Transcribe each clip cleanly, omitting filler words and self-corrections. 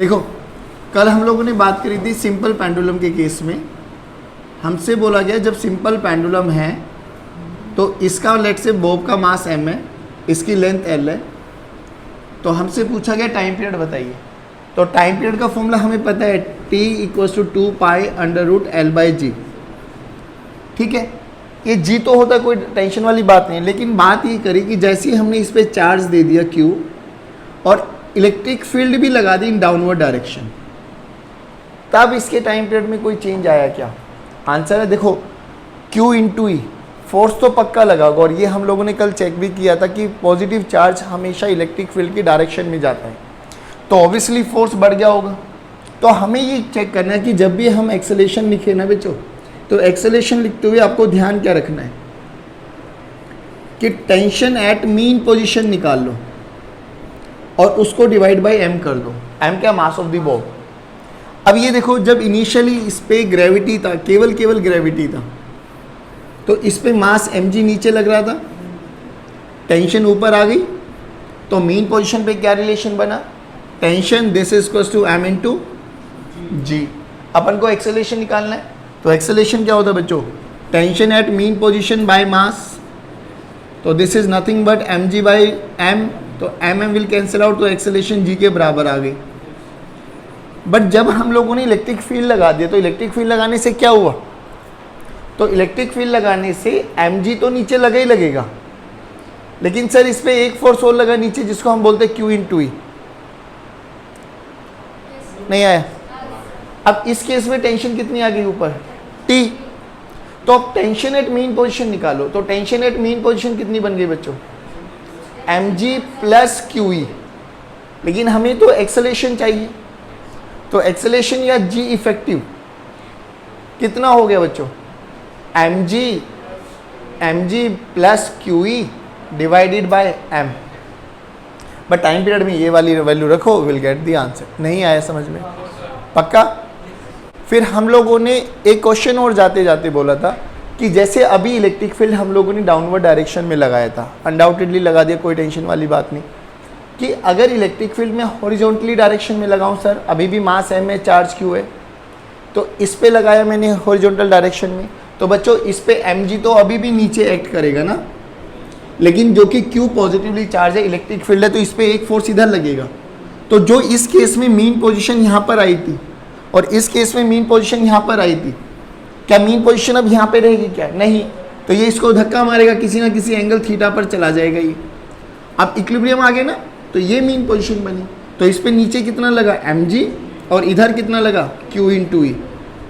देखो, कल हम लोगों ने बात करी थी सिंपल पेंडुलम के केस में। हमसे बोला गया जब सिंपल पेंडुलम है तो इसका लेट से बॉब का मास m है, इसकी लेंथ l है, तो हमसे पूछा गया टाइम पीरियड बताइए। तो टाइम पीरियड का फॉर्मूला हमें पता है, t = 2 π/L/g। ठीक है, ये g तो होता है, कोई टेंशन वाली बात नहीं, लेकिन बात ये करी कि जैसे ही हमने इस पर चार्ज दे दिया q और इलेक्ट्रिक फील्ड भी लगा दी इन डाउनवर्ड डायरेक्शन, तब इसके टाइम पीरियड में कोई चेंज आया क्या? आंसर है देखो, Q × E, फोर्स तो पक्का लगा होगा, और ये हम लोगों ने कल चेक भी किया था कि पॉजिटिव चार्ज हमेशा इलेक्ट्रिक फील्ड की डायरेक्शन में जाता है, तो ऑब्वियसली फोर्स बढ़ गया होगा। तो हमें ये चेक करना है कि जब भी हम एक्सेलरेशन लिखे ना बच्चों, तो एक्सेलरेशन लिखते हुए आपको ध्यान क्या रखना है कि टेंशन एट मीन पोजिशन निकाल लो और उसको डिवाइड बाय m कर दो। m क्या? Mass of the Bob. अब ये देखो, जब इनिशियली इस पे ग्रेविटी था, केवल ग्रेविटी था, तो इस पे मास mg नीचे लग रहा था, टेंशन ऊपर आ गई, तो मीन पोजीशन पे क्या रिलेशन बना? Tension this is equals to m × g। अपन को एक्सेलरेशन निकालना है, तो एक्सेलरेशन क्या होता है बच्चों? Tension at mean position by mass, तो this is nothing but mg by m, तो m विल कैंसिल आउट, तो एक्सेलरेशन g के बराबर आ गई। बट जब हम लोगों ने इलेक्ट्रिक फील्ड लगा दिया, तो इलेक्ट्रिक फील्ड लगाने से क्या हुआ? तो इलेक्ट्रिक फील्ड लगाने से mg तो नीचे लगा ही लगेगा, लेकिन सर इस पे एक फोर्स और लगा नीचे, जिसको हम बोलते हैं Q × E। नहीं आया? अब इस केस में टेंशन कितनी आ गई ऊपर? T। तो अब टेंशन एट मीन पोजीशन निकालो, तो टेंशन एट मीन पोजीशन कितनी बन गई बच्चों? mg + QE। लेकिन हमें तो एक्सेलरेशन चाहिए, तो एक्सेलरेशन या g इफेक्टिव कितना हो गया बच्चों? mg + QE divided by m। But time period में ये वाली वैल्यू रखो, विल गेट द आंसर। नहीं आया समझ में? पक्का? फिर हम लोगों ने एक क्वेश्चन और जाते जाते बोला था कि जैसे अभी इलेक्ट्रिक फील्ड हम लोगों ने डाउनवर्ड डायरेक्शन में लगाया था, अनडाउटेडली लगा दिया, कोई टेंशन वाली बात नहीं, कि अगर इलेक्ट्रिक फील्ड में हॉरिजॉन्टली डायरेक्शन में लगाऊं, सर अभी भी मास m है, चार्ज q है, तो इस पे लगाया मैंने हॉरिजॉन्टल डायरेक्शन में, तो बच्चों इस पे mg तो अभी भी नीचे एक्ट करेगा ना, लेकिन जो कि q पॉजिटिवली चार्ज है, इलेक्ट्रिक फील्ड है, तो इस पे एक फोर्स इधर लगेगा। तो जो इस केस में मीन पोजिशन यहाँ पर आई थी और इस केस में मीन पोजिशन यहाँ पर आई थी, क्या मीन पोजीशन अब यहाँ पे रहेगी क्या? नहीं, तो ये इसको धक्का मारेगा, किसी ना किसी एंगल थीटा पर चला जाएगा ये। अब इक्विलिब्रियम आ गया ना, तो ये मीन पोजीशन बनी, तो इस पे नीचे कितना लगा? mg, और इधर कितना लगा? Q × E।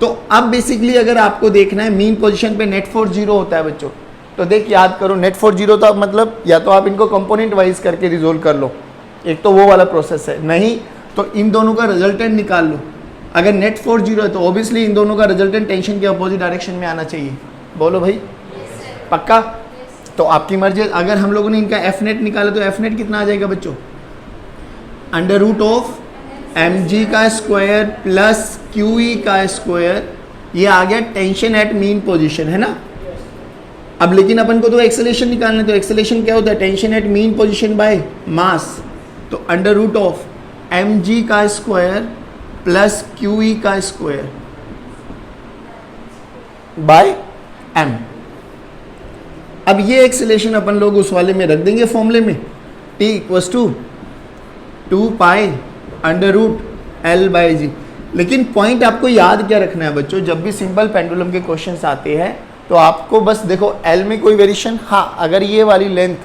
तो अब बेसिकली अगर आपको देखना है मीन पोजीशन पे नेट फोर्स 0 होता है बच्चों, तो देख याद करो, नेट फोर्स 0 तो मतलब या तो आप इनको कंपोनेंट वाइज करके रिजोल्व कर लो, एक तो वो वाला प्रोसेस है, नहीं तो इन दोनों का रिजल्टेंट निकाल लो। अगर नेट फोर्स 0 है तो ऑब्वियसली इन दोनों का रिजल्टेंट टेंशन के अपोजिट डायरेक्शन में आना चाहिए। बोलो भाई, पक्का? तो आपकी मर्जी। अगर हम लोगों ने इनका एफ नेट निकाला तो एफ नेट कितना आ जाएगा बच्चों? √of mg का स्क्वायर प्लस QE का स्क्वायर, ये आ गया टेंशन एट मीन पोजीशन, है ना। अब लेकिन अपन को तो एक्सेलरेशन निकालना है, तो एक्सेलरेशन क्या होता है? Tension at mean position by mass, तो √of mg का स्क्वायर प्लस QE का स्क्वायर बाय m। अब ये एक्सेलरेशन अपन लोग उस वाले में रख देंगे फॉर्मूले में, t = 2 π/L/g। लेकिन पॉइंट आपको याद क्या रखना है बच्चों, जब भी सिंपल पेंडुलम के क्वेश्चंस आते हैं तो आपको बस देखो L में कोई वेरिएशन, हाँ अगर ये वाली लेंथ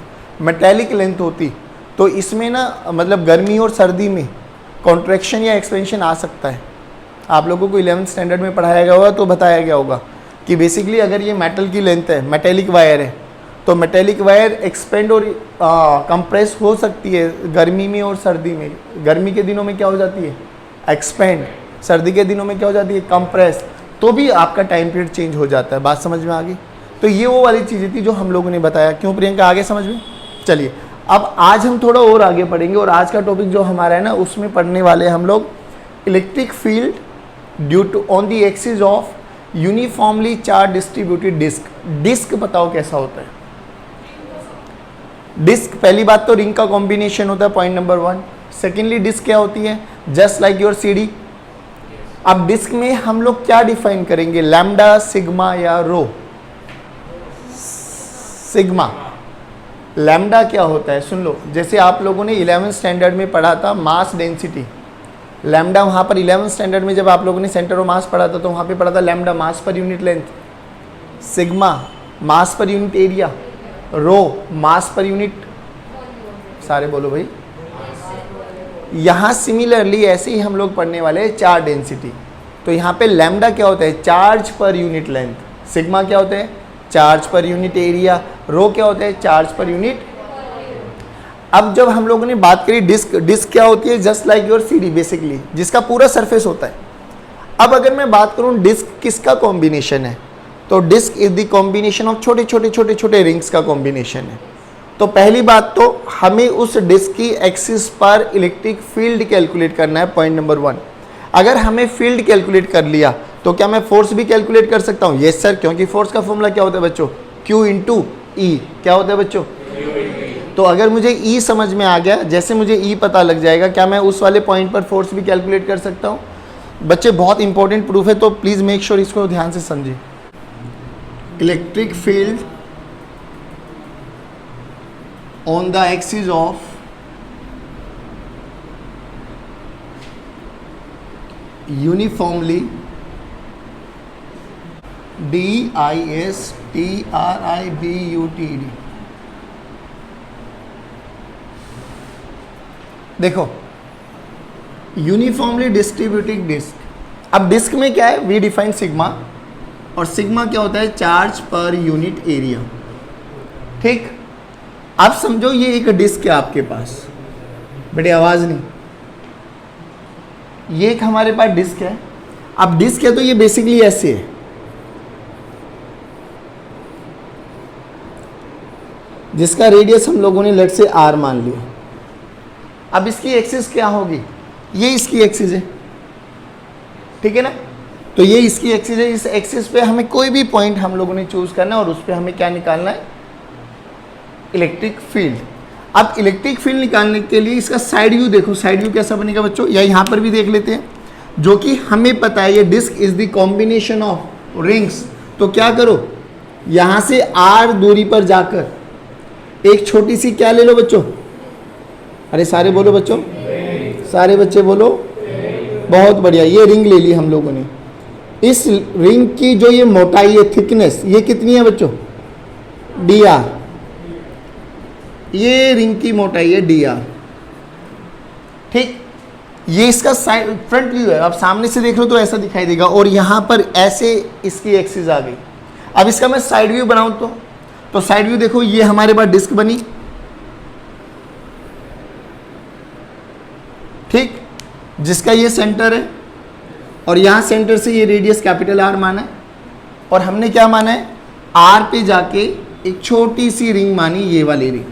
मेटेलिक लेंथ होती तो इसमें ना मतलब गर्मी और सर्दी में कॉन्ट्रैक्शन या एक्सपेंशन आ सकता है। आप लोगों को 11th स्टैंडर्ड में पढ़ाया गया होगा, तो बताया गया होगा कि बेसिकली अगर ये मेटल की लेंथ है, मेटेलिक वायर है, तो मेटेलिक वायर एक्सपेंड और कंप्रेस हो सकती है गर्मी में और सर्दी में। गर्मी के दिनों में क्या हो जाती है? एक्सपेंड। सर्दी के दिनों में क्या हो जाती है? कंप्रेस। तो भी आपका टाइम पीरियड चेंज हो जाता है। बात समझ में आ गई? तो ये वो वाली चीज़ें थी जो हम लोगों ने बताया। क्यों प्रियंका, आगे समझ में? चलिए अब आज हम थोड़ा और आगे पढ़ेंगे, और आज का टॉपिक जो हमारा है ना, उसमें पढ़ने वाले हम लोग electric field due to on the axis of uniformly charge distributed disc. Disc बताओ कैसा होता है? डिस्क, पहली बात तो रिंग का कॉम्बिनेशन होता है, पॉइंट नंबर 1। सेकेंडली डिस्क क्या होती है? Just like your CD. अब डिस्क में हम लोग क्या डिफाइन करेंगे? लैम्डा, सिग्मा या रो? सिग्मा। लैम्डा क्या होता है? सुन लो, जैसे आप लोगों ने 11th स्टैंडर्ड में पढ़ा था मास डेंसिटी, लैम्डा वहाँ पर 11th स्टैंडर्ड में जब आप लोगों ने सेंटर ऑफ मास पढ़ा था तो वहाँ पे पढ़ा था लैम्डा मास पर यूनिट लेंथ, सिग्मा मास पर यूनिट एरिया, रो मास पर यूनिट, सारे बोलो भाई। यहाँ सिमिलरली ऐसे ही हम लोग पढ़ने वाले हैं चार्ज डेंसिटी। तो यहाँ पे लैम्डा क्या होता है? Charge per unit length. Sigma क्या होता है? Charge per unit area. रो क्या होता है? Charge per unit. अब जब हम लोगों ने बात करी डिस्क, डिस्क क्या होती है? Just like your CD basically, जिसका पूरा सरफेस होता है। अब अगर मैं बात करूं डिस्क किसका कॉम्बिनेशन है, तो disc is the combination of छोटे छोटे छोटे छोटे रिंग्स का कॉम्बिनेशन है। तो पहली बात तो हमें उस डिस्क की एक्सिस पर इलेक्ट्रिक फील्ड कैलकुलेट करना है, पॉइंट नंबर 1। अगर हमें फील्ड कैलकुलेट कर लिया तो क्या मैं फोर्स भी कैलकुलेट कर सकता हूँ? यस सर, क्योंकि फोर्स का फॉर्मूला क्या होता है बच्चों? Q इंटू ई। क्या होता है बच्चों? तो अगर मुझे E समझ में आ गया, जैसे मुझे E पता लग जाएगा, क्या मैं उस वाले पॉइंट पर फोर्स भी कैलकुलेट कर सकता हूँ? बच्चे बहुत इंपॉर्टेंट प्रूफ है, तो प्लीज़ मेक श्योर इसको ध्यान से समझिए। Electric field on the axis of uniformly DISTRIBUTD। देखो, यूनिफॉर्मली डिस्ट्रीब्यूटेड डिस्क। अब डिस्क में क्या है? वी डिफाइन सिग्मा, और सिग्मा क्या होता है? Charge per unit area. ठीक, अब समझो ये एक डिस्क है आपके पास, बेटे आवाज नहीं, ये एक हमारे पास डिस्क है। अब डिस्क है तो ये बेसिकली ऐसे है, जिसका रेडियस हम लोगों ने लेट से r मान लिया। अब इसकी एक्सिस क्या होगी? ये इसकी एक्सिस है, ठीक है ना? तो ये इसकी एक्सिस है। इस एक्सिस पे हमें कोई भी पॉइंट हम लोगों ने चूज करना है और उस पर हमें क्या निकालना है? Electric field. अब इलेक्ट्रिक फील्ड निकालने के लिए इसका साइड व्यू देखो, साइड व्यू कैसा बनेगा बच्चों? या यहाँ पर भी देख लेते हैं, जो कि हमें पता है ये disc is the combination of rings. तो क्या करो, यहाँ से r दूरी पर जाकर एक छोटी सी क्या ले लो बच्चों? अरे सारे बोलो बच्चों, सारे बच्चे बोलो। बहुत बढ़िया, ये रिंग ले ली हम लोगों ने। इस रिंग की जो ये मोटाई है, थिकनेस, ये कितनी है बच्चों? dr। ये रिंग की मोटाई है dr, ठीक। ये इसका साइड फ्रंट व्यू है। अब सामने से देख लो तो ऐसा दिखाई देगा, और यहां पर ऐसे इसकी एक्सिस आ गई। अब इसका मैं साइड व्यू बनाऊं तो साइड व्यू देखो, ये हमारे पास डिस्क बनी, ठीक, जिसका ये सेंटर है, और यहां सेंटर से ये रेडियस कैपिटल R माना है, और हमने क्या माना है? R पे जाके एक छोटी सी रिंग मानी, ये वाली रिंग।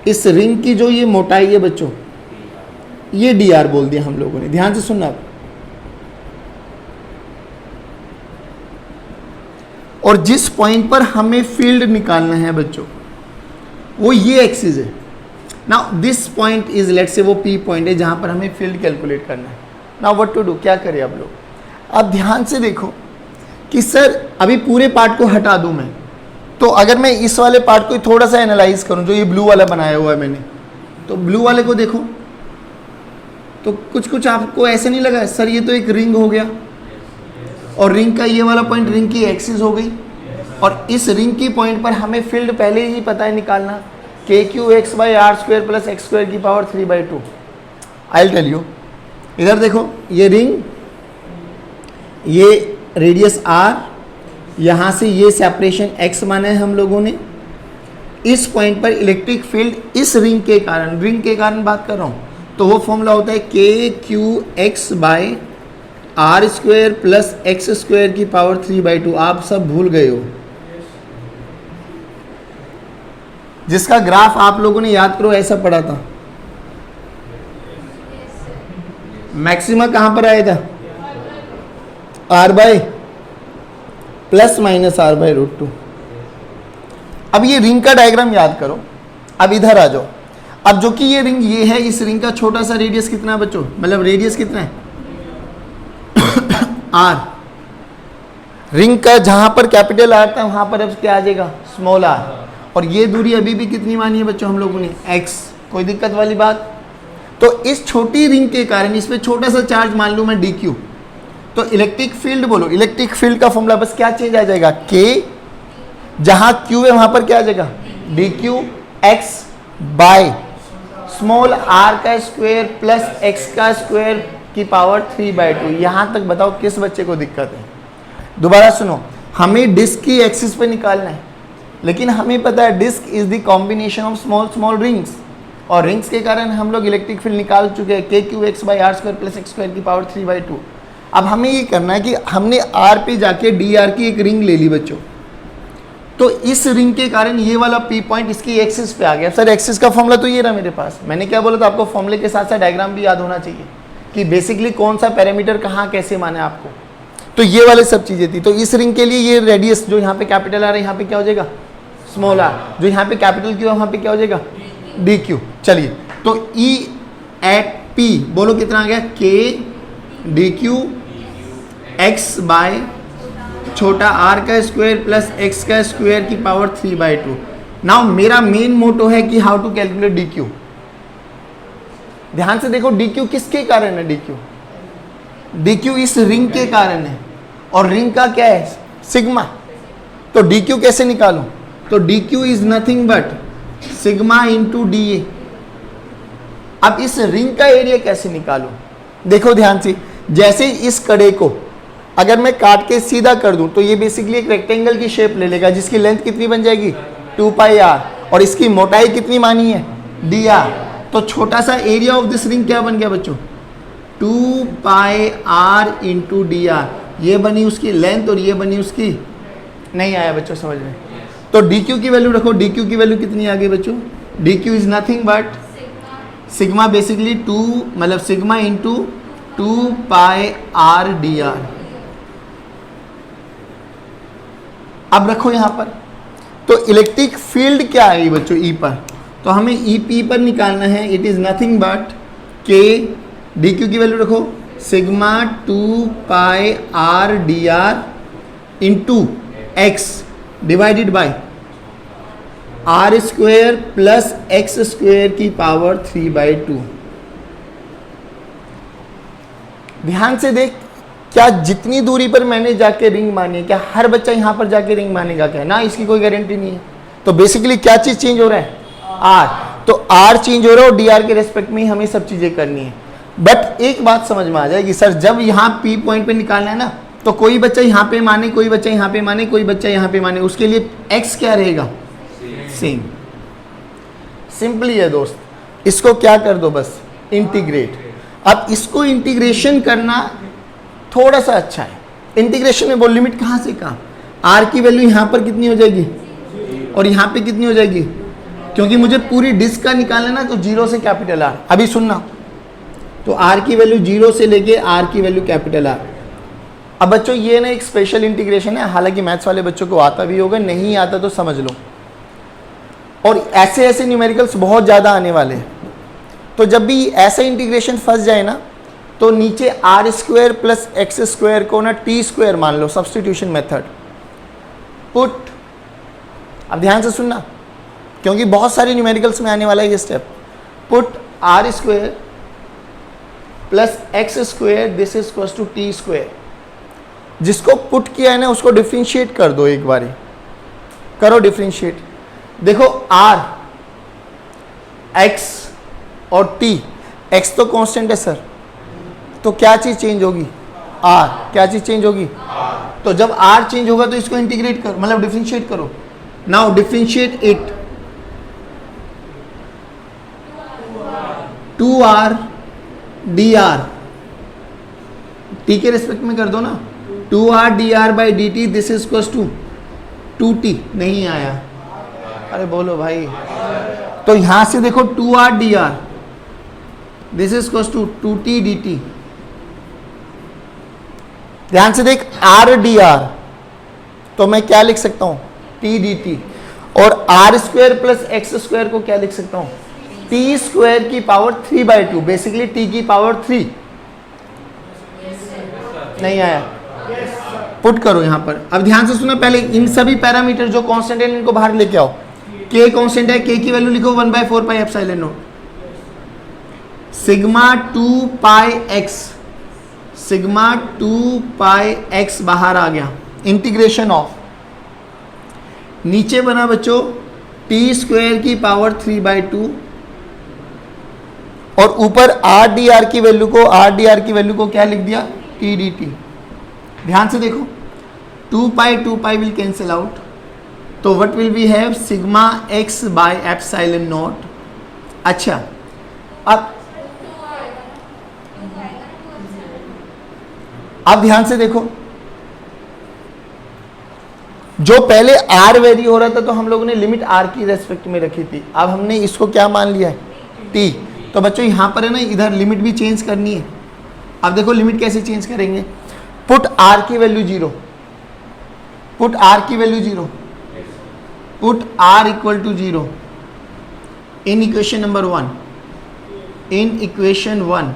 इस रिंग की जो ये मोटाई है बच्चों, ये dr बोल दिया हम लोगों ने। ध्यान से सुनना आप। और जिस पॉइंट पर हमें फील्ड निकालना है बच्चों, वो ये एक्सिस है। Now this point is, let say वो P पॉइंट है जहां पर हमें फील्ड कैलकुलेट करना है। नाउ व्हाट टू डू, क्या करें अब लोग? अब ध्यान से देखो कि सर अभी पूरे पार्ट को हटा दूं मैं, तो अगर मैं इस वाले पार्ट को थोड़ा सा एनालाइज करूं, जो ये ब्लू वाला बनाया हुआ है मैंने, तो ब्लू वाले को देखो तो कुछ कुछ आपको ऐसे नहीं लगा सर ये तो एक रिंग हो गया, और रिंग का ये वाला पॉइंट रिंग की एक्सिस हो गई, और इस रिंग की पॉइंट पर हमें फील्ड पहले ही पता है निकालना, KQ(x/r² + x²⁵(2). I tell you, इधर देखो, ये रिंग, ये रेडियस r, यहाँ से ये सेपरेशन x माना है हम लोगों ने। इस पॉइंट पर इलेक्ट्रिक फील्ड इस रिंग के कारण बात कर रहा हूँ, तो वो फॉर्मूला होता है KQ(x/r² + x²⁵(2). आप सब भूल गए हो, जिसका ग्राफ आप लोगों ने याद करो ऐसा पढ़ा था। मैक्सिमा कहां पर आया था? r/, ±r/√2। अब ये रिंग का डायग्राम याद करो। अब इधर आ जाओ। अब जो कि ये रिंग ये है, इस रिंग का छोटा सा रेडियस कितना है बच्चों, मतलब रेडियस कितना है आर। रिंग का जहां पर कैपिटल आर था वहां पर अब क्या आ जाएगा, स्मॉल आर। और ये दूरी अभी भी कितनी मानी है बच्चों हम लोगों ने, एक्स। कोई दिक्कत वाली बात? तो इस छोटी रिंग के कारण इसमें छोटा सा चार्ज मान लूं मैं डी क्यू, तो इलेक्ट्रिक फील्ड बोलो, इलेक्ट्रिक फील्ड का फॉर्मूला बस क्या चेंज आ जाएगा, के, जहां क्यू है वहां पर क्या आ जाएगा, d q x by small r का स्क्वायर प्लस एक्स का स्क्वायर की पावर 3/2। यहां तक बताओ किस बच्चे को दिक्कत है? दोबारा सुनो, हमें डिस्क की एक्सिस पे निकालना है, लेकिन हमें पता है disc is the combination of small small rings, और रिंग्स के कारण हम लोग इलेक्ट्रिक फील्ड निकाल चुके हैं, k q x by r square plus x square की पावर 3/2। अब हमें ये करना है कि हमने आर पे जाके डी आर की एक रिंग ले ली बच्चों, तो इस रिंग के कारण ये वाला पी पॉइंट इसकी एक्सिस पे आ गया। सर एक्सिस का फॉर्मूला तो ये रहा मेरे पास, मैंने क्या बोला था आपको, फॉर्मूले के साथ साथ डायग्राम भी याद होना चाहिए कि बेसिकली कौन सा पैरामीटर कहाँ कैसे माना है आपको। तो ये वाले सब चीजें थी। तो इस रिंग के लिए ये रेडियस जो यहाँ पे कैपिटल आर है, यहाँ पे क्या हो जाएगा, स्मॉल आर, जो यहाँ पे कैपिटल क्यू है वहाँ पे क्या हो जाएगा, डी क्यू। चलिए, तो ई एट पी बोलो कितना आ गया, k d q x by छोटा आर का स्क्वायर प्लस एक्स का स्क्वायर की पावर 3/2। नाउ मेरा मेन मोटो है कि how to calculate d q. ध्यान से देखो, डी क्यू किसके कारण है, डी क्यू, डी क्यू इस रिंग के कारण है, और रिंग का क्या है, सिग्मा। तो डी क्यू कैसे निकालूं, तो D Q is nothing but sigma into D A. अब इस रिंग का एरिया कैसे निकालूं, देखो ध्यान से, जैसे इस कड़े को अगर मैं काट के सीधा कर दूं तो ये बेसिकली एक रेक्टेंगल की शेप ले लेगा, जिसकी लेंथ कितनी बन जाएगी, 2πr, और इसकी मोटाई कितनी मानी है, dr। तो छोटा सा एरिया ऑफ दिस रिंग क्या बन गया बच्चों, 2πr इंटू dr। ये बनी उसकी लेंथ और ये बनी उसकी, नहीं आया बच्चों समझ में? तो dq की वैल्यू रखो, dq की वैल्यू कितनी आ गई बच्चों, dq is nothing but sigma, basically 2 मतलब सिग्मा इंटू 2πr dr। अब रखो यहां पर, तो इलेक्ट्रिक फील्ड क्या है बच्चों, ई पर, तो हमें ई पी पर निकालना है। It is nothing but k d q की वैल्यू रखो, sigma 2πr dr into x divided by r square plus x square की पावर 3/2। ध्यान से देख, क्या जितनी दूरी पर मैंने जाके रिंग मानी है, क्या हर बच्चा यहां पर जाके रिंग मानेगा क्या, ना, इसकी कोई गारंटी नहीं है। तो बेसिकली क्या चीज चेंज हो रहा है, आर। तो आर चेंज हो रहा है और डी आर के रेस्पेक्ट में ही हमें सब चीजें करनी है। बट एक बात समझ में आ जाएगी, सर जब यहाँ पी पॉइंट पे निकालना है ना, तो कोई बच्चा यहाँ पे माने, कोई बच्चा यहाँ पे माने, कोई बच्चा यहाँ पे माने, उसके लिए एक्स क्या रहेगा, सेम। सिंपली है दोस्त, इसको क्या कर दो बस, इंटीग्रेट। अब इसको इंटीग्रेशन करना थोड़ा सा अच्छा है। इंटीग्रेशन में वो लिमिट कहाँ से कहाँ, आर की वैल्यू यहाँ पर कितनी हो जाएगी और यहाँ पे कितनी हो जाएगी, क्योंकि मुझे पूरी डिस्क का निकालना ना, तो 0 से कैपिटल आर। अभी सुनना, तो आर की वैल्यू 0 से लेके आर की वैल्यू कैपिटल आर। अब बच्चों ये ना एक स्पेशल इंटीग्रेशन है, हालांकि मैथ्स वाले बच्चों को आता भी होगा, नहीं आता तो समझ लो। और ऐसे ऐसे न्यूमेरिकल्स बहुत ज़्यादा आने वाले हैं। तो जब भी ऐसा इंटीग्रेशन फंस जाए ना, तो नीचे r square plus x square को ना टी स्क्वायर मान लो, सब्स्टिट्यूशन मेथड। पुट, अब ध्यान से सुनना, क्योंकि बहुत सारे न्यूमेरिकल्स में आने वाला है ये step. Put r square plus x square this is equals to t square. जिसको पुट किया है ना उसको डिफ्रेंशिएट कर दो, एक बारी करो डिफ्रेंशिएट। देखो आर, एक्स और टी, एक्स तो कांस्टेंट है सर, तो क्या चीज चेंज होगी, आर। क्या चीज चेंज होगी, तो जब आर चेंज होगा तो इसको इंटीग्रेट करो, मतलब डिफरेंशिएट करो। Now differentiate it, 2r dr, t के रेस्पेक्ट में कर दो ना, 2r dr बाई dt this is equals to 2t। नहीं आया, अरे बोलो भाई। तो यहां से देखो 2r dr this is equals to 2t dt। ध्यान से देख, आर डी आर, तो मैं क्या लिख सकता हूं, टी डी टी। और r square plus x square को क्या लिख सकता हूं, टी स्क्वायर की पावर 3/2, बेसिकली टी की पावर 3। नहीं आया? पुट करो यहां पर। अब ध्यान से सुना, पहले इन सभी पैरामीटर जो कांस्टेंट है इनको बाहर लेके आओ। के कांस्टेंट है, के की वैल्यू लिखो 1/4 पाई एप्सिलॉन नॉट सिग्मा 2 पाई एक्स, सिग्मा 2 पाई एक्स बाहर आ गया। इंटीग्रेशन ऑफ, नीचे बना बच्चों टी स्क्वायर की पावर 3/2 और ऊपर आर डी आर की वैल्यू को क्या लिख दिया? T d t. ध्यान से देखो, 2 पाई विल कैंसिल आउट, तो what will we have? Sigma x by epsilon naught. अच्छा, अब ध्यान से देखो, जो पहले आर वेरी हो रहा था तो हम लोगों ने लिमिट आर की रेस्पेक्ट में रखी थी, अब हमने इसको क्या मान लिया है? टी। तो बच्चों यहां पर है ना, इधर लिमिट भी चेंज करनी है। अब देखो लिमिट कैसे चेंज करेंगे? पुट आर की वैल्यू 0, पुट आर की value 0, put r equal to 0 in equation number 1, in equation 1।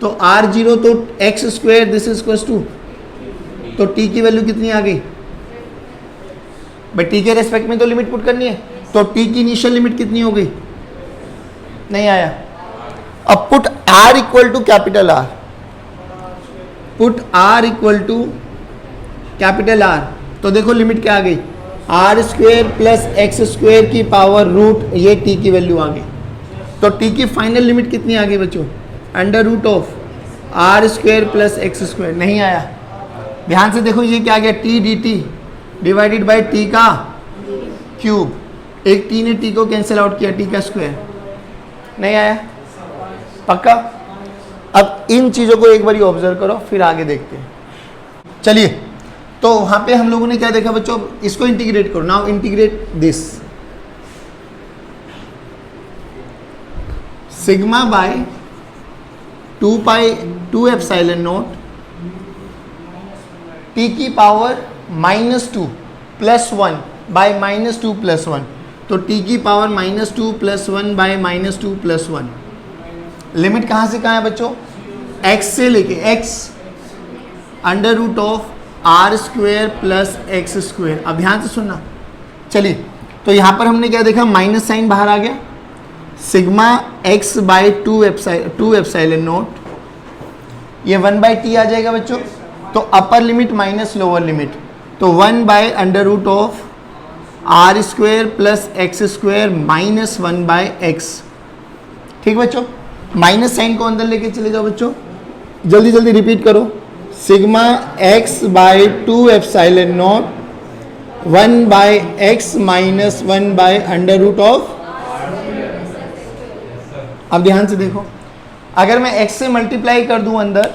तो आर 0 तो x square this is equal to, तो टी की वैल्यू कितनी आ गई? बट टी के रेस्पेक्ट में तो लिमिट पुट करनी है, तो टी की इनिशियल लिमिट कितनी हो गई? नहीं आया। अब put r equal to capital r, put r equal to capital r, तो देखो लिमिट क्या आ गई? R square plus x square की पावर रूट, ये टी की वैल्यू आ गई। तो टी की फाइनल लिमिट कितनी आ गई बच्चों? Under root of r square plus x square. नहीं आया। ध्यान से देखो ये क्या आ गया? T d t divided by t का क्यूब। एक टी ने टी को कैंसिल आउट किया, टी का स्क्वायर। नहीं आया? पक्का? अब इन चीजों को एक बार ऑब्जर्व करो, फिर आगे देखते हैं। चलिए, तो वहां पे हम लोगों ने क्या देखा बच्चों? इसको इंटीग्रेट करो। Now integrate this, sigma by 2 epsilon naught t की पावर -2 प्लस 1 बाय -2 प्लस 1, तो टी की power -2 plus 1 by -2 plus 1। Limit कहाँ से कहाँ है बच्चों? x से लेके x under root of r square plus x square. अब ध्यान से सुनना। चलिए, तो यहाँ पर हमने क्या देखा? माइनस साइन बाहर आ गया, sigma x by 2 epsilon naught, ये 1/t आ जाएगा बच्चों। तो upper limit minus lower limit, तो 1 by under root of r square plus x square minus 1/x। ठीक बच्चों, माइनस साइन को अंदर लेके चले जाओ बच्चों, जल्दी जल्दी रिपीट करो। Sigma x by 2 epsilon naught 1/x minus 1 by under root of. अब ध्यान से देखो, अगर मैं x से मल्टीप्लाई कर दूं अंदर,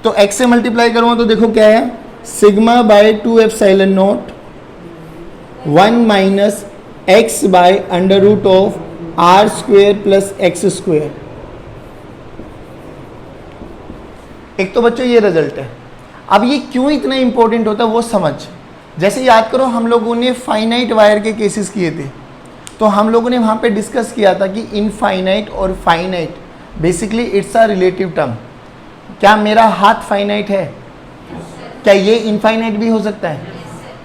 तो x से मल्टीप्लाई करूंगा तो देखो क्या है? Sigma by 2 epsilon naught 1 minus x by under root of r square plus x square. एक तो बच्चों ये रिजल्ट है। अब ये क्यों इतना इंपॉर्टेंट होता है वो समझ। जैसे याद करो, हम लोगों ने फाइनाइट वायर के केसेस किए थे, तो हम लोगों ने वहाँ पे डिस्कस किया था कि इनफाइनाइट और finite basically it's a relative term. क्या मेरा हाथ फाइनाइट है? क्या ये इनफाइनाइट भी हो सकता है?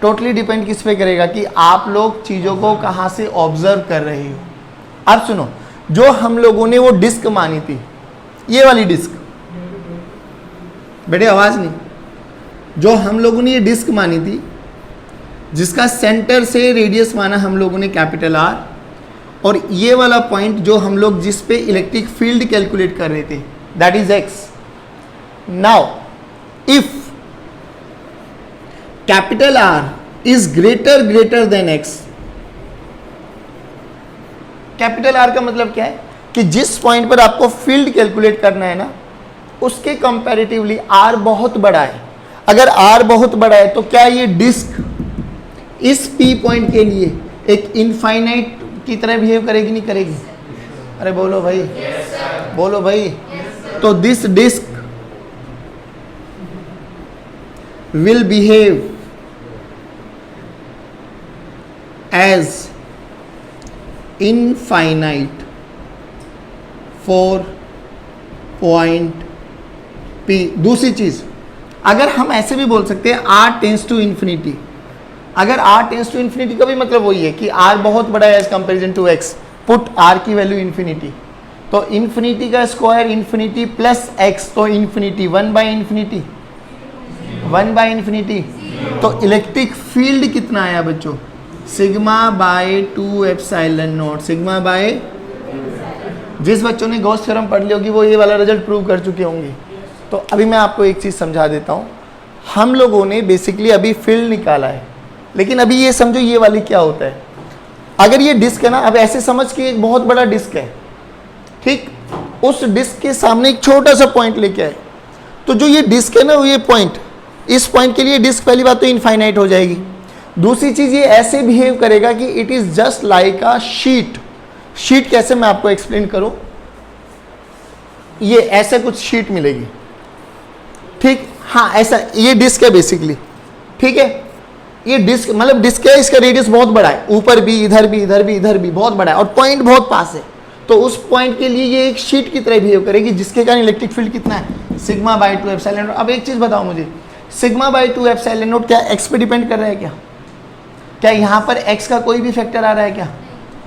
टोटली डिपेंड किस पे करेगा कि आप लोग चीज़ों को कहाँ से ऑब्जर्व कर रहे हो। अब सुनो, जो हम लोगों ने वो डिस्क मानी थी, ये वाली डिस्क, बेटे आवाज नहीं, जो हम लोगों ने ये डिस्क मानी थी जिसका सेंटर से रेडियस माना हम लोगों ने कैपिटल आर, और ये वाला पॉइंट जो हम लोग जिस पे इलेक्ट्रिक फील्ड कैलकुलेट कर रहे थे, that is x. Now if capital R is greater than x, capital R का मतलब क्या है कि जिस पॉइंट पर आपको फील्ड कैलकुलेट करना है ना, उसके कंपैरेटिवली आर बहुत बड़ा है। अगर आर बहुत बड़ा है तो क्या ये डिस्क इस पी पॉइंट के लिए एक इनफाइनाइट की तरह बिहेव करेगी? नहीं करेगी? अरे बोलो भाई, बोलो भाई। तो this disc will behave as infinite 4 point P। दूसरी चीज, अगर हम ऐसे भी बोल सकते हैं R टेंस टू इन्फिनिटी, अगर R टेंस टू इन्फिनिटी का भी मतलब वही है कि R बहुत बड़ा है as comparison to X, put R की वैल्यू इन्फिनिटी, तो इन्फिनिटी का स्क्वायर इन्फिनिटी प्लस X, तो infinity 1 by infinity, 1 by infinity. तो इलेक्ट्रिक फील्ड कितना आया बच्चों, sigma by 2 epsilon naught, sigma by, जिस बच्चों ने गॉस थ्योरम पढ़ ली होगी वो ये वाला रिजल्ट प्रूव कर चुके होंगे। तो अभी मैं आपको एक चीज़ समझा देता हूँ, हम लोगों ने बेसिकली अभी फील्ड निकाला है, लेकिन अभी ये समझो ये वाली क्या होता है। अगर ये डिस्क है ना, अब ऐसे समझ के एक बहुत बड़ा डिस्क है, ठीक, उस डिस्क के सामने एक छोटा सा पॉइंट लेके आए, तो जो ये डिस्क है ना, वो ये पॉइंट, इस पॉइंट के लिए डिस्क पहली बात तो इनफाइनाइट हो जाएगी। दूसरी चीज ये ऐसे बिहेव करेगा कि it is just like a sheet. Sheet कैसे, मैं आपको एक्सप्लेन करूं, ये ऐसे कुछ शीट मिलेगी, ठीक, हाँ ऐसा, ये डिस्क है बेसिकली, ठीक है, ये डिस्क मतलब डिस्क है, इसका रेडियस बहुत बड़ा है, ऊपर भी, इधर भी, इधर भी, इधर भी बहुत बड़ा है, और पॉइंट बहुत पास है, तो उस पॉइंट के लिए ये एक शीट की तरह बिहेव करेगी, जिसके कारण इलेक्ट्रिक फील्ड कितना है, सिग्मा बाय 2 एप्सिलॉन नॉट। अब एक चीज बताओ मुझे, सिग्मा बाय 2 एप्सिलॉन नॉट क्या एक्स पे डिपेंड कर रहा है क्या? क्या यहाँ पर एक्स का कोई भी फैक्टर आ रहा है क्या?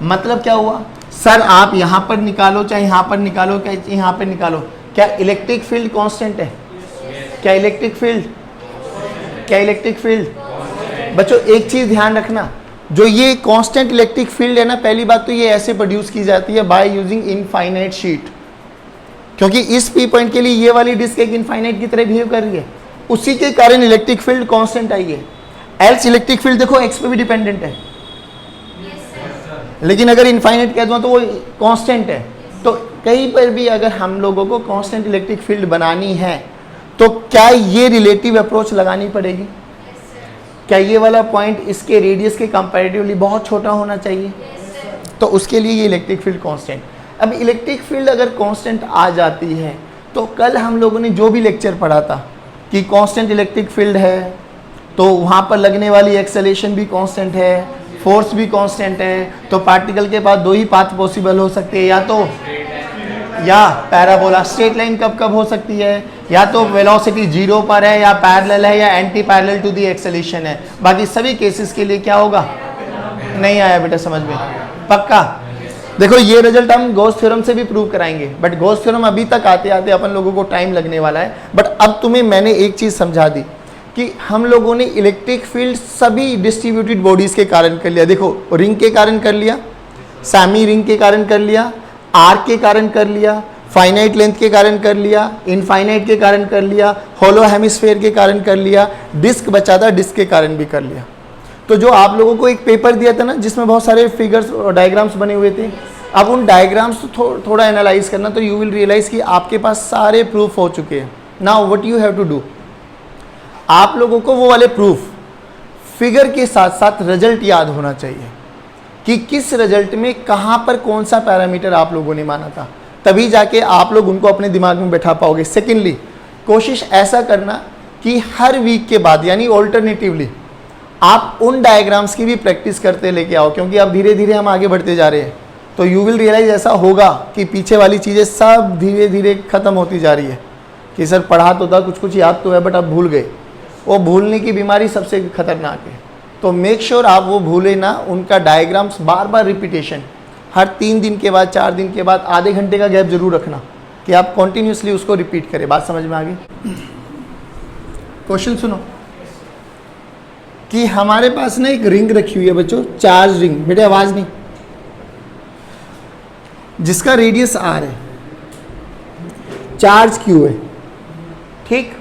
मतलब क्या हुआ सर, आप यहाँ पर निकालो चाहे यहाँ पर निकालो, चाहे यहाँ पर निकालो, क्या इलेक्ट्रिक फील्ड कांस्टेंट है? क्या इलेक्ट्रिक फील्ड, क्या इलेक्ट्रिक फील्ड, बच्चों एक चीज ध्यान रखना, जो ये कांस्टेंट इलेक्ट्रिक फील्ड है ना, पहली बात तो ये ऐसे प्रोड्यूस की जाती है बाय यूजिंग इनफाइनाइट शीट, क्योंकि इस पी पॉइंट के लिए ये वाली डिस्क एक इनफाइनाइट की तरह बिहेव कर रही है, उसी के कारण इलेक्ट्रिक फील्ड कांस्टेंट आई है। एल्स इलेक्ट्रिक फील्ड देखो एक्स पे भी डिपेंडेंट है, लेकिन अगर इनफाइनाइट कह दूं तो वो कांस्टेंट है। तो कहीं पर भी अगर हम लोगों को कांस्टेंट इलेक्ट्रिक फील्ड बनानी है तो क्या ये रिलेटिव अप्रोच लगानी पड़ेगी? क्या ये वाला पॉइंट इसके रेडियस के कंपैरेटिवली बहुत छोटा होना चाहिए? तो उसके लिए ये इलेक्ट्रिक फील्ड कांस्टेंट। अब इलेक्ट्रिक फील्ड अगर कांस्टेंट आ जाती है तो कल हम लोगों ने जो भी लेक्चर पढ़ा था कि कांस्टेंट इलेक्ट्रिक फील्ड है तो वहाँ पर लगने वाली एक्सेलेरेशन भी कांस्टेंट है, फोर्स भी कांस्टेंट है, तो पार्टिकल के पास दो ही पाथ पॉसिबल हो सकते हैं, या तो या पैराबोला, स्ट्रेट लाइन कब कब हो सकती है, या तो वेलोसिटी जीरो पर है, या पैरेलल है, या anti parallel to the acceleration है। बाकी सभी केसेस के लिए क्या होगा? नहीं आया बेटा समझ में? पक्का? देखो ये रिजल्ट हम गॉस थ्योरम से भी प्रूव कराएंगे, बट गॉस थ्योरम अभी तक आते आते अपन लोगों को टाइम लगने वाला है। बट अब तुम्हें मैंने एक चीज समझा दी कि हम लोगों ने इलेक्ट्रिक फील्ड सभी डिस्ट्रीब्यूटेड बॉडीज के कारण कर लिया। देखो रिंग के कारण कर लिया, सेमी रिंग के कारण कर लिया, आर्क के कारण कर लिया, फाइनाइट लेंथ के कारण कर लिया, इनफाइनाइट के कारण कर लिया, होलो हेमिस्फेयर के कारण कर लिया, डिस्क बचा था डिस्क के कारण भी कर लिया। तो जो आप लोगों को एक पेपर दिया था ना जिसमें बहुत सारे फिगर्स और डायग्राम्स बने हुए थे, अब उन डायग्राम्स को थोड़ा एनालाइज करना, तो यू विल रियलाइज कि आपके पास सारे प्रूफ हो चुके हैं। Now what you have to do, आप लोगों को वो वाले प्रूफ फिगर के साथ साथ रिजल्ट याद होना चाहिए कि किस रिजल्ट में कहाँ पर कौन सा पैरामीटर आप लोगों ने माना था, तभी जाके आप लोग उनको अपने दिमाग में बैठा पाओगे। सेकेंडली, कोशिश ऐसा करना कि हर वीक के बाद यानी ऑल्टरनेटिवली आप उन डायग्राम्स की भी प्रैक्टिस करते लेके आओ, क्योंकि अब धीरे धीरे हम आगे बढ़ते जा रहे हैं। तो यू विल रियलाइज ऐसा होगा कि पीछे वाली चीज़ें सब धीरे धीरे ख़त्म होती जा रही है कि सर पढ़ा तो था, कुछ कुछ याद तो है बट अब भूल गए। वो भूलने की बीमारी सबसे खतरनाक है, तो मेक श्योर आप वो भूले ना। उनका डायग्राम्स बार बार रिपीटेशन, हर 3 दिन के बाद 4 दिन के बाद आधे घंटे का गैप जरूर रखना कि आप कॉन्टिन्यूसली उसको रिपीट करें। बात समझ में आ गई? क्वेश्चन सुनो कि हमारे पास ना एक रिंग रखी हुई है बच्चों, चार्ज रिंग, बेटे आवाज नहीं, जिसका रेडियस r है, चार्ज q है, ठीक।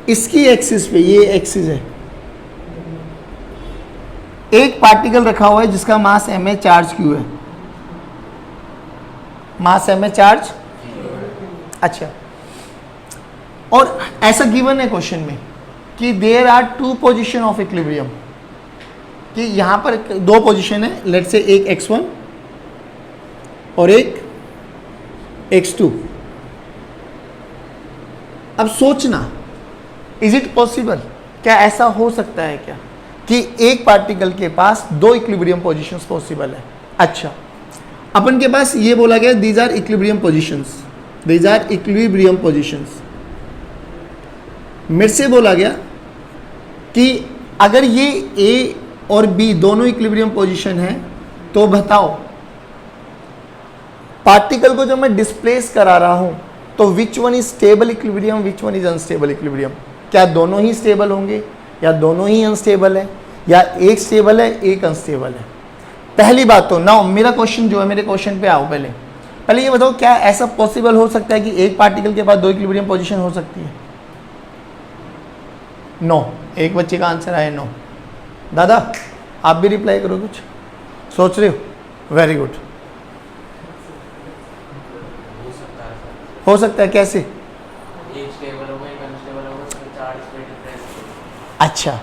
इसकी एक्सिस पे, ये एक्सिस है, एक पार्टिकल रखा हुआ है जिसका मास m है, चार्ज q है, मास m है, चार्ज। अच्छा, और ऐसा गिवन है क्वेश्चन में कि there are 2 position of equilibrium, कि यहां पर 2 पोजीशन है, लेट्स से एक x1 और एक x2। अब सोचना, इज इट पॉसिबल, क्या ऐसा हो सकता है क्या कि एक पार्टिकल के पास 2 इक्विलिब्रियम पोजीशंस पॉसिबल है? अच्छा, अपन के पास ये बोला गया these are equilibrium positions, these are equilibrium positions. मेरे से बोला गया कि अगर ये ए और बी दोनों इक्विलिब्रियम पोजीशन है तो बताओ पार्टिकल को जब मैं डिस्प्लेस करा रहा हूं तो which one is stable equilibrium, which one is unstable equilibrium. क्या दोनों ही स्टेबल होंगे या दोनों ही अनस्टेबल है या एक स्टेबल है एक अनस्टेबल है। पहली बात तो नाउ मेरा क्वेश्चन जो है, मेरे क्वेश्चन पे आओ। पहले ये बताओ क्या ऐसा पॉसिबल हो सकता है कि एक पार्टिकल के पास दो इक्विलिब्रियम पोजीशन हो सकती है? नो। एक बच्चे का आंसर आया नो। दादा आप भी रिप्लाई करो, कुछ सोच रहे हो? Very good. हो सकता है कैसे? एक स्टेबल होगा एक अनस्टेबल होगा, उसमें चार्ज पे डिफरेंस। अच्छा,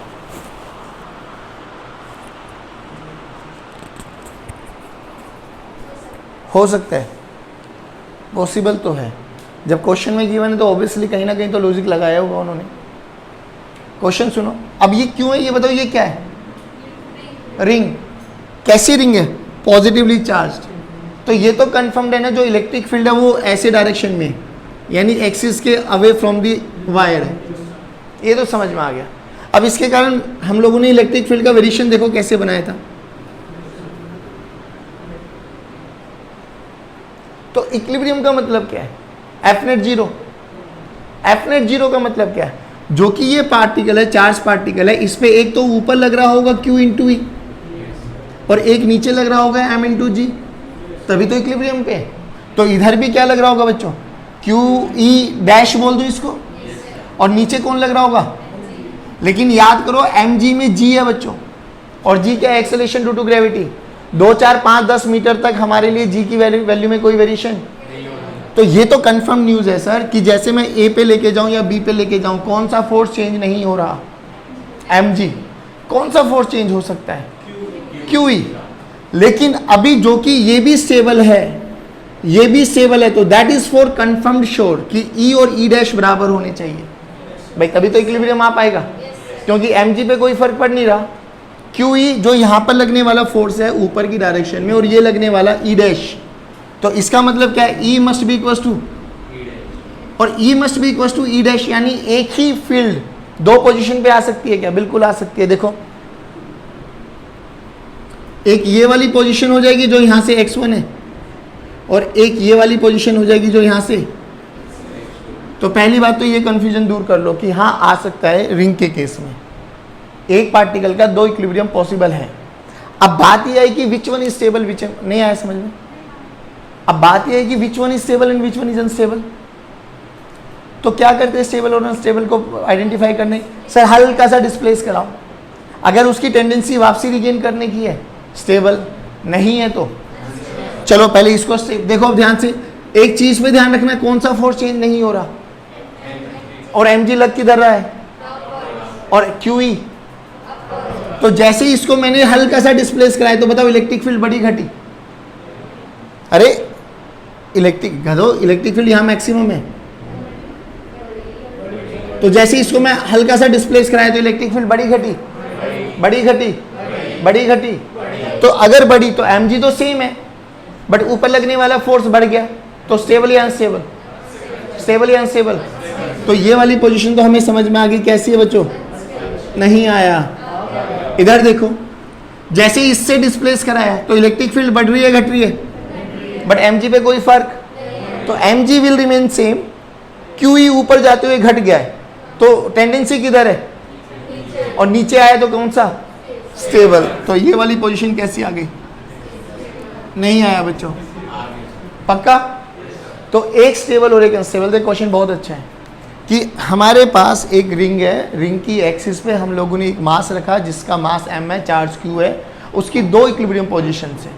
हो सकता है, पॉसिबल तो है। जब क्वेश्चन में गिवन है तो ऑब्वियसली कहीं ना कहीं तो लॉजिक लगाया होगा उन्होंने। क्वेश्चन सुनो, अब ये क्यों है ये बताओ। ये क्या है? रिंग। कैसी रिंग है? Positively charged. तो ये तो कंफर्म्ड है ना, जो इलेक्ट्रिक फील्ड है वो ऐसे डायरेक्शन में, यानी एक्सिस के अवे फ्रॉम दी वायर है। ये तो समझ में आ गया। अब इसके कारण हम लोगों ने इलेक्ट्रिक फील्ड का वेरिएशन देखो कैसे बनाया था। तो इक्विलिब्रियम का मतलब क्या है? F net zero. F net zero का मतलब क्या है? जो कि ये पार्टिकल है, चार्ज पार्टिकल है, इस पे एक तो ऊपर लग रहा होगा Q इंटू ई और एक नीचे लग रहा होगा M इंटू जी, तभी तो इक्विलिब्रियम पे है। तो इधर भी क्या लग रहा होगा बच्चों? Q E डैश बोल दो इसको, और नीचे कौन लग रहा होगा? लेकिन याद करो mg में g है बच्चों, और g क्या है? Acceleration due to gravity. 2, 4, 5, 10 metre तक हमारे लिए g की वैल्यू में कोई वेरिएशन। तो ये तो कंफर्म न्यूज है सर कि जैसे मैं ए पे लेके जाऊं या बी पे लेके जाऊं, कौन सा फोर्स चेंज नहीं हो रहा? mg। कौन सा फोर्स चेंज हो सकता है? QE। लेकिन अभी जो कि ये भी स्टेबल है, ये भी स्टेबल है, तो that is for confirmed sure कि E और E डैश बराबर होने चाहिए भाई, तभी तो इक्विलिब्रियम आ पाएगा। क्योंकि mg पे कोई फर्क पड़ नहीं रहा। QE जो यहाँ पर लगने वाला फोर्स है ऊपर की डायरेक्शन में, और ये लगने वाला E डैश, तो इसका मतलब क्या है? E must be equals to, और E must be equals to E dash, यानी एक ही फील्ड दो पोजीशन पे आ सकती है क्या? बिल्कुल आ सकती है। देखो एक ये वाली पोजीशन हो जाएगी जो यहाँ से x1 है, और एक ये वाली पोजीशन हो जाएगी जो यहाँ से। तो पहली बात तो ये कंफ्यूजन दूर कर लो कि हाँ आ सकता है रिंग के केस में एक पार्टिकल का दो इक्विलिब्रियम पॉसिबल है। अब बात ये है कि विच वन इज स्टेबल, विच नहीं आया समझ में? अब बात यह है कि which one is stable and which one is unstable. तो क्या करते हैं स्टेबल और अनस्टेबल को आइडेंटिफाई करने? सर हल्का सा डिस्प्लेस कराओ, अगर उसकी टेंडेंसी वापसी रिगेन करने की है स्टेबल, नहीं है तो चलो पहले इसको देखो। अब ध्यान से एक चीज पे ध्यान रखना, कौन सा फोर्स चेंज नहीं हो रहा, और mg लग किधर रहा है, और QE। तो जैसे ही इसको मैंने हल्का सा डिस्प्लेस कराया तो बताओ इलेक्ट्रिक फील्ड बढ़ी घटी? अरे इलेक्ट्रिक फील्ड यहाँ मैक्सिमम है, तो जैसे ही इसको मैं हल्का सा डिस्प्लेस कराया तो इलेक्ट्रिक फील्ड बढ़ी घटी? बढ़ी घटी? बढ़ी घटी? तो अगर बढ़ी तो mg तो सेम है, बट ऊपर लगने वाला फोर्स बढ़ गया, तो स्टेबल या अनस्टेबल? स्टेबल या अनस्टेबल? तो ये वाली पोजीशन तो हमें समझ में आ गई। कैसी है बच्चों? नहीं आया। इधर देखो, जैसे इससे डिस्प्लेस कराया तो इलेक्ट्रिक फील्ड बढ़ रही है घट रही है? बट mg पे कोई फर्क, तो mg will remain same. QE ऊपर जाते हुए घट गया है, तो टेंडेंसी किधर है? और नीचे आया तो कौन सा? स्टेबल। तो ये वाली पोजीशन कैसी आ गई? नहीं आया बच्चों, पक्का? तो एक स्टेबल और एक अनस्टेबल। देखो क्वेश्चन बहुत अच्छा है कि हमारे पास एक रिंग है, रिंग की एक्सिस पे हम लोगों ने एक मास रखा जिसका मास m है, चार्ज q है, उसकी दो इक्विलिब्रियम पोजीशन से।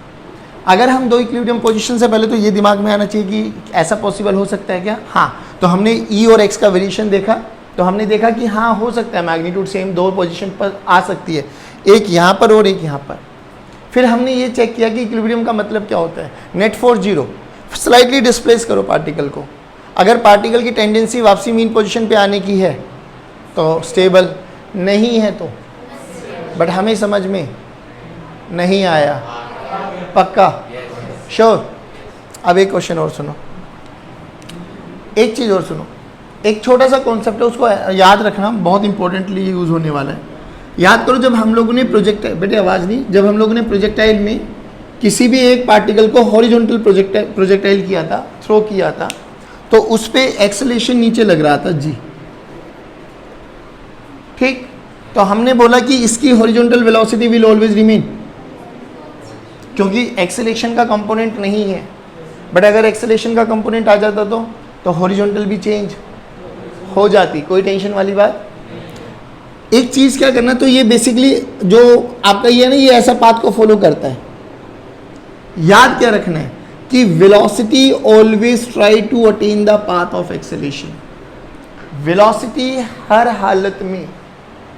अगर हम दो इक्विलिब्रियम पोजीशन से, पहले तो ये दिमाग में आना चाहिए कि ऐसा पॉसिबल हो सकता है क्या? हाँ। तो हमने E और x का वेरिएशन देखा, तो हमने देखा कि हाँ हो सकता है, मैग्नीट्यूड सेम दो पोजीशन पर आ सकती है, एक यहाँ पर और एक यहाँ पर। फिर हमने ये चेक किया कि इक्विलिब्रियम का मतलब क्या होता है। Net force zero, slightly displace करो पार्टिकल को, अगर पार्टिकल की टेंडेंसी वापसी मीन पोजीशन पे आने की है तो स्टेबल, नहीं है तो, बट हमें समझ में नहीं आया, पक्का? श्योर। अब एक क्वेश्चन और सुनो, एक चीज़ और सुनो, एक छोटा सा कॉन्सेप्ट है, उसको याद रखना, बहुत इंपॉर्टेंटली यूज़ होने वाला है। याद करो, जब हम लोगों ने बेटे आवाज़ नहीं, जब हम लोगों ने प्रोजेक्टाइल में किसी भी एक पार्टिकल को हॉरिजॉन्टल प्रोजेक्टाइल किया था, थ्रो किया था, तो उस पर एक्सेलरेशन नीचे लग रहा था जी, ठीक। तो हमने बोला कि इसकी horizontal velocity will always remain, क्योंकि एक्सेलरेशन का कंपोनेंट नहीं है। बट अगर एक्सेलरेशन का कंपोनेंट आ जाता तो हॉरिजॉन्टल भी चेंज हो जाती, कोई टेंशन वाली बात। एक चीज़ क्या करना, तो ये बेसिकली जो आपका ये है ना, ये ऐसा पाथ को फॉलो करता है। याद क्या रखना है कि velocity always try to attain the path of acceleration. Velocity हर हालत में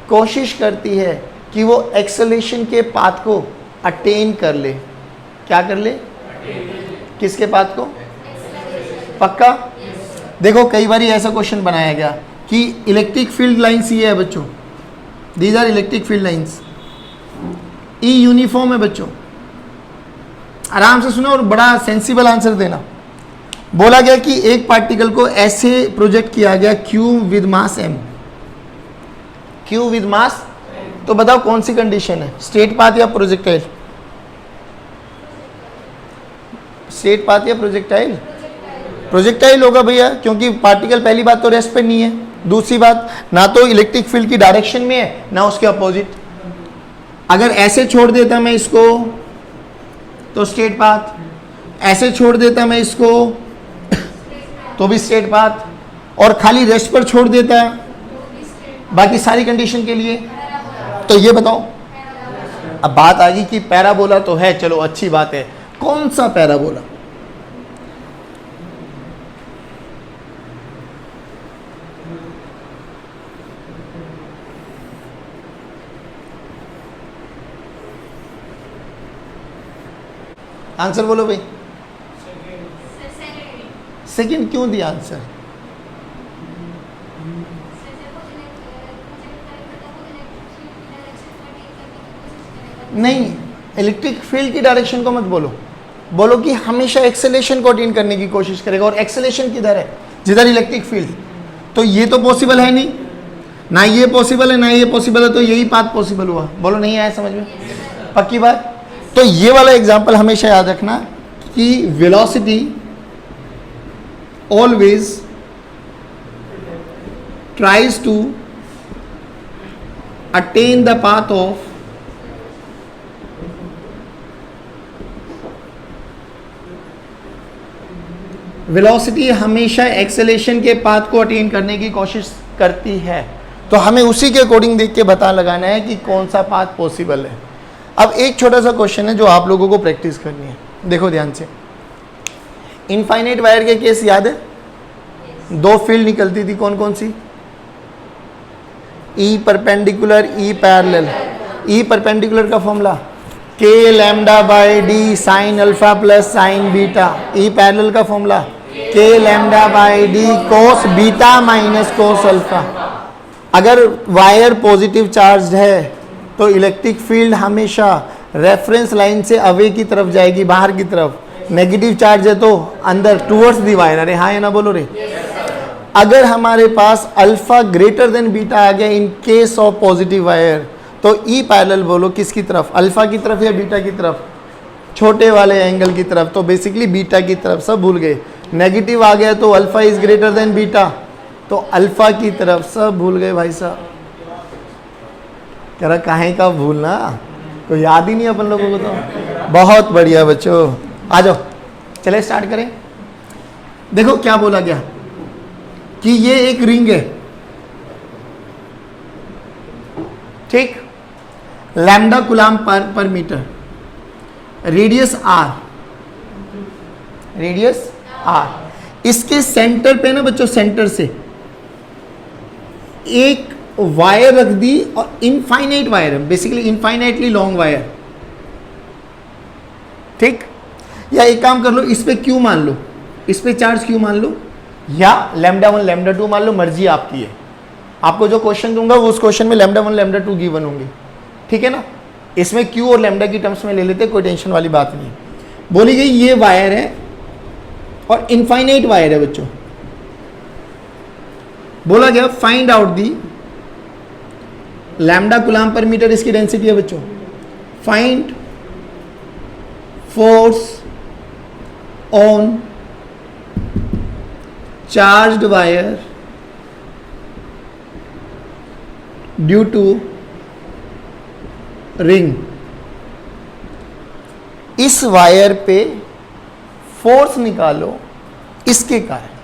कोशिश करती है कि वो एक्सेलरेशन के पाथ को अटेन कर ले। क्या कर ले? किसके पाथ को? पक्का? देखो कई बार ऐसा क्वेश्चन बनाया गया कि इलेक्ट्रिक फील्ड लाइन्स ये है बच्चों, these are electric field lines, E uniform है बच्चों। आराम से सुनो और बड़ा सेंसिबल आंसर देना। बोला गया कि एक पार्टिकल को ऐसे प्रोजेक्ट किया गया q with mass m, q with mass, तो बताओ कौन सी कंडीशन है, स्ट्रेट पाथ या प्रोजेक्टाइल? स्ट्रेट पाथ या प्रोजेक्टाइल? प्रोजेक्टाइल होगा भैया, क्योंकि पार्टिकल पहली बात तो रेस्ट पे नहीं है, दूसरी बात ना तो इलेक्ट्रिक फील्ड की डायरेक्शन में है ना उसके अपोजिट। अगर ऐसे छोड़ देता मैं इसको तो स्ट्रेट पाथ, ऐसे छोड़ देता मैं इसको तो भी स्ट्रेट पाथ, और खाली रेस्ट पर छोड़ देता बाकी सारी कंडीशन के लिए, तो ये बताओ। अब बात आ गई कि पैराबोला तो है, चलो अच्छी बात है, कौन सा पैराबोला? आंसर बोलो भाई। सेकंड क्यों दिया आंसर? नहीं, इलेक्ट्रिक फील्ड की डायरेक्शन को मत बोलो, बोलो कि हमेशा एक्सेलरेशन को अटेन करने की कोशिश करेगा, और एक्सेलरेशन किधर है? जिधर इलेक्ट्रिक फील्ड। तो ये तो पॉसिबल है नहीं, ना ये पॉसिबल है ना ये पॉसिबल है, तो यही पाथ पॉसिबल हुआ। बोलो नहीं आया समझ में? पक्की बात। तो ये वाला एग्जांपल हमेशा याद रखना कि velocity always tries to attain the path of velocity हमेशा एक्सेलरेशन के पाथ को अटेन करने की कोशिश करती है। तो हमें उसी के अकॉर्डिंग देख के पता लगाना है कि कौन सा पाथ पॉसिबल है। अब एक छोटा सा क्वेश्चन है जो आप लोगों को प्रैक्टिस करनी है, देखो ध्यान से। इनफाइनाइट वायर के केस याद है? दो फील्ड निकलती थी, कौन कौन सी? E perpendicular, E parallel. E perpendicular का formula k lambda by d sine alpha plus sine beta. E parallel का formula k lambda by d cos beta minus cos alpha. अगर वायर पॉजिटिव चार्ज है तो electric field हमेशा reference line से away की तरफ जाएगी, बाहर की तरफ। नेगेटिव चार्ज है तो अंदर टुवर्ड्स दी वायर। अरे हाँ या ना बोलो रे। अगर हमारे पास अल्फा ग्रेटर देन बीटा आ गया in case of positive wire, तो ई पैरेलल बोलो किसकी तरफ? अल्फा की तरफ या बीटा की तरफ? छोटे वाले एंगल की तरफ। तो बेसिकली बीटा की तरफ, सब भूल गए। नेगेटिव आ गया तो alpha is greater than beta, तो अल्फा की तरफ, सब भूल गए भाई साहब। कह रहा काहे का भूलना, तो याद ही नहीं अपन लोगों को। तो बहुत बढ़िया बच्चों, आ जाओ चले स्टार्ट करें। देखो क्या बोला गया कि ये एक रिंग है, ठीक, lambda coulomb per metre, radius r, radius r. इसके सेंटर पे ना बच्चों, सेंटर से एक वायर रख दी, और इनफाइनाइट वायर है, बेसिकली इनफाइनाइटली लॉन्ग वायर, ठीक। या एक काम कर लो, इस पे क्यू मान लो, इस पे चार्ज क्यू मान लो, या लैम्डा 1 लैम्डा 2 मान लो, मर्जी आपकी है। आपको जो क्वेश्चन दूंगा वो उस क्वेश्चन में लैम्डा 1 लैम्डा 2 गिवन होंगे, ठीक है ना। इसमें क्यू और लैम्डा की टर्म्स में ले लेते, कोई टेंशन वाली बात नहीं। बोली गई ये वायर है और इनफाइनाइट वायर है बच्चों। बोला गया find out the lambda coulomb per metre, इसकी डेंसिटी है बच्चों। Find force on charged wire due to ring. इस वायर पे फोर्स निकालो इसके कारण।